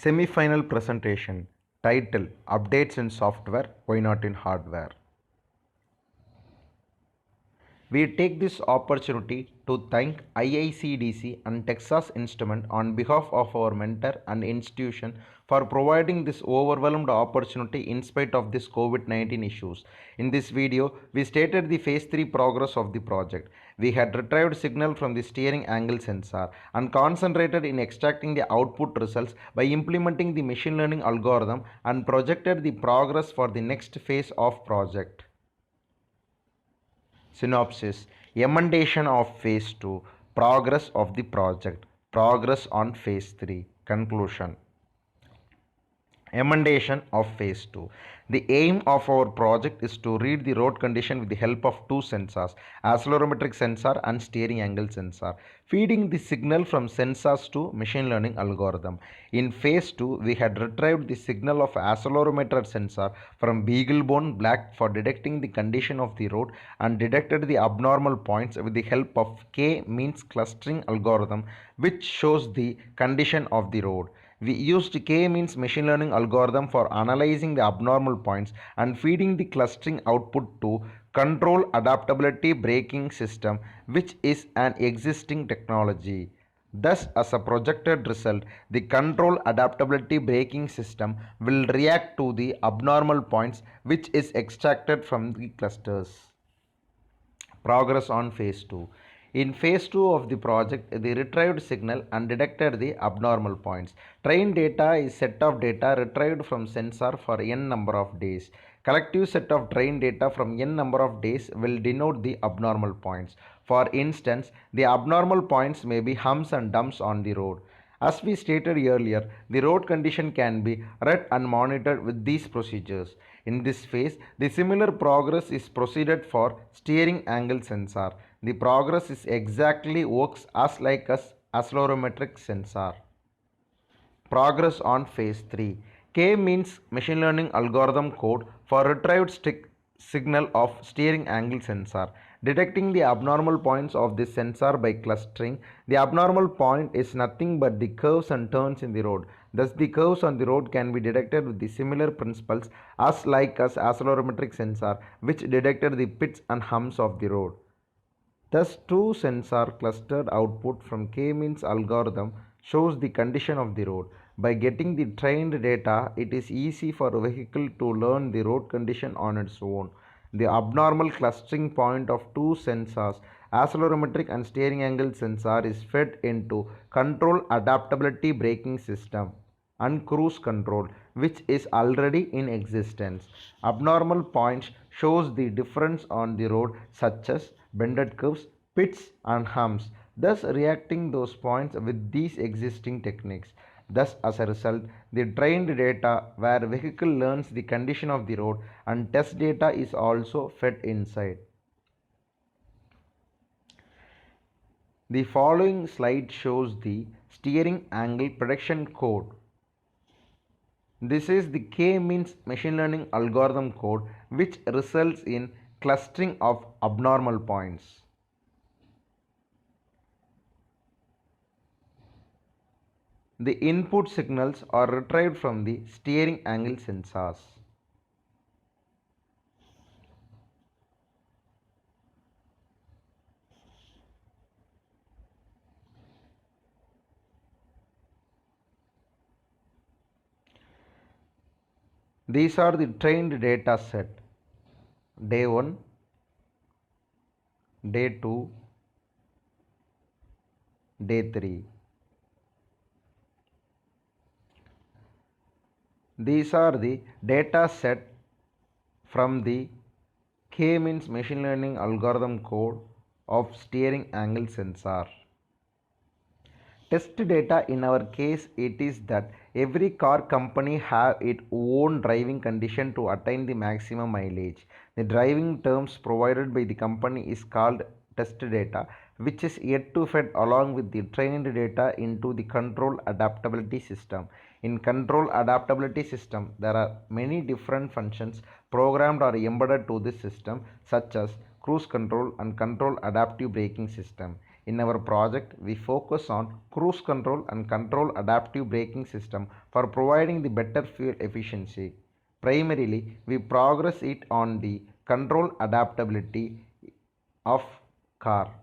Semi-final presentation. Title: Updates in software, why not in hardware? We take this opportunity to thank IICDC and Texas Instrument on behalf of our mentor and institution for providing this overwhelmed opportunity in spite of this COVID-19 issues. In this video, we stated the phase 3 progress of the project. We had retrieved signal from the steering angle sensor and concentrated in extracting the output results by implementing the machine learning algorithm and projected the progress for the next phase of project. Synopsis: Emendation of Phase 2, Progress of the project, Progress on Phase 3, Conclusion. Emendation of Phase 2. The aim of our project is to read the road condition with the help of two sensors, accelerometric sensor and steering angle sensor, feeding the signal from sensors to machine learning algorithm. In Phase 2, we had retrieved the signal of accelerometer sensor from BeagleBone Black for detecting the condition of the road and detected the abnormal points with the help of K-means clustering algorithm, which shows the condition of the road. We used K-means machine learning algorithm for analyzing the abnormal points and feeding the clustering output to control adaptability braking system, which is an existing technology. Thus, as a projected result, the control adaptability braking system will react to the abnormal points which is extracted from the clusters. Progress on phase 2. In phase 2 of the project, the retrieved signal and detected the abnormal points. Trained data is set of data retrieved from sensor for n number of days. Collective set of trained data from n number of days will denote the abnormal points. For instance, the abnormal points may be humps and dumps on the road. As we stated earlier, the road condition can be read and monitored with these procedures. In this phase, the similar progress is proceeded for steering angle sensor. The progress is exactly works as like as accelerometric sensor. Progress on phase 3. K means machine learning algorithm code for retrieved signal of steering angle sensor. Detecting the abnormal points of this sensor by clustering. The abnormal point is nothing but the curves and turns in the road. Thus, the curves on the road can be detected with the similar principles as like as accelerometric sensor, which detected the pits and humps of the road. Thus, two sensor clustered output from K-means algorithm shows the condition of the road. By getting the trained data, it is easy for a vehicle to learn the road condition on its own. The abnormal clustering point of two sensors, accelerometric and steering angle sensor, is fed into control adaptability braking system and cruise control, which is already in existence. Abnormal points shows the difference on the road, such as bended curves, pits and humps, thus reacting those points with these existing techniques. Thus, as a result, the trained data where vehicle learns the condition of the road and test data is also fed inside. The following slide shows the steering angle prediction code. This is the K-means machine learning algorithm code which results in clustering of abnormal points. The input signals are retrieved from the steering angle sensors. These are the trained data set. Day 1, Day 2, Day 3. These are the data set from the K-means machine learning algorithm code of steering angle sensor. Test data in our case, it is that every car company have its own driving condition to attain the maximum mileage. The driving terms provided by the company is called test data, which is yet to fed along with the trained data into the control adaptability system. In control adaptability system, there are many different functions programmed or embedded to this system, such as cruise control and control adaptive braking system. In our project, we focus on cruise control and control adaptive braking system for providing the better fuel efficiency. Primarily, we progress it on the control adaptability of car.